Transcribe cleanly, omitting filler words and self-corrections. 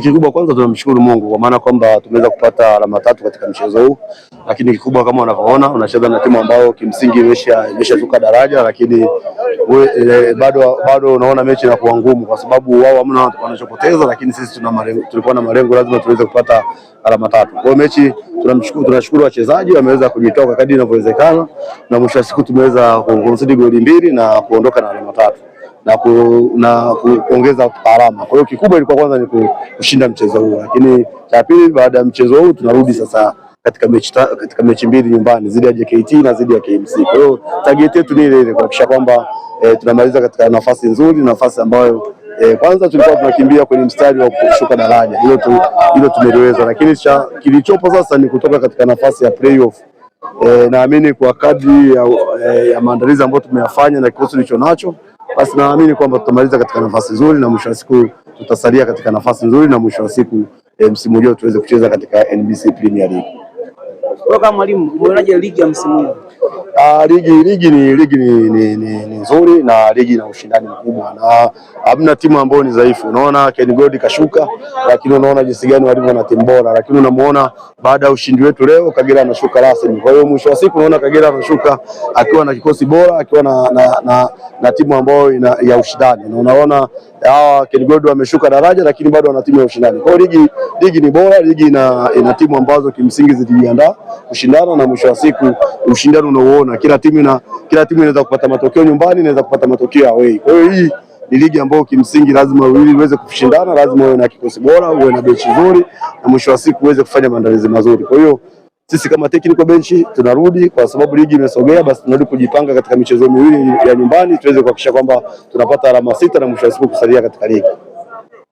Kikubwa kwanza tunamshukuru Mungu kwa maana kwamba tumeweza kupata alama 3 katika mchezo huu, lakini kikubwa kama unavyoona unacheza na timu ambayo kimsingi imeshavuka daraja, lakini bado unaona mechi inakuwa ngumu kwa sababu wao hamna wanachopoteza, lakini sisi tulikuwa na malengo, lazima tuweze kupata alama 3. Kwa hiyo mechi tunashukuru wachezaji wameweza kujitoa kadri inavyowezekana, na mwisho wa siku tumeweza kuconcede goli 2 na kuondoka na alama 3 na kuongeza alama. Kwa hiyo kikubwa ilikuwa kwanza ni kushinda mchezo huu, lakini cha pili baada ya mchezo huu tunarudi sasa katika mechi mbili nyumbani dhidi ya JKT na dhidi ya KMC. Kwa hiyo target yetu ni ile kuhakikisha kwamba tunamaliza katika nafasi nzuri, nafasi ambayo kwanza tulikuwa tunakimbia kwenye mstari wa kushuka daraja. Hilo tumeliweza, lakini kilichopo sasa ni kutoka katika nafasi ya playoff. Naamini kwa kadri ya maandalizi ambayo tumeyafanya na kikosi tulicho nacho, basi naamini kwamba tutamaliza katika nafasi nzuri na mwisho wa siku tutasalia katika nafasi nzuri na mwisho wa siku msimu ujao tuweze kucheza katika NBC Premier League. Kwa mwalimu, umeonaje ligi ya msimu huu? Ligi ni nzuri na ligi ina ushindani mkubwa na hamna timu ambayo ni dhaifu. Unaona Ken Gold kashuka, lakini unaona jinsi gani walivyo na timu bora, lakini unamuona baada ya ushindi wetu leo Kagera anashuka rasmi. Kwa hiyo mwisho wa siku unaona Kagera anashuka akiwa na kikosi bora, akiwa na timu ambayo ya ushindani. Na unaona hawa Ken Gold wameshuka daraja lakini bado wana timu ya ushindani. Kwa hiyo ligi ni bora, ligi ina timu ambazo kimsingi zilijiandaa kushindana na mwisho wa siku ushindani unaoona kila timu inaweza kupata matokeo nyumbani, inaweza kupata matokeo away. Kwa hiyo hii ni ligi ambayo kimsingi lazima ili uweze kushindana lazima uwe na kikosi bora, uwe na benchi nzuri na mwisho wa siku uweze kufanya maandalizi mazuri. Kwa hiyo sisi kama technical bench tunarudi kwa sababu ligi imesogea, basi tunarudi kujipanga katika michezo miwili ya nyumbani tuweze kuhakikisha kwamba tunapata alama 6 na mwisho wa siku kusalia katika ligi.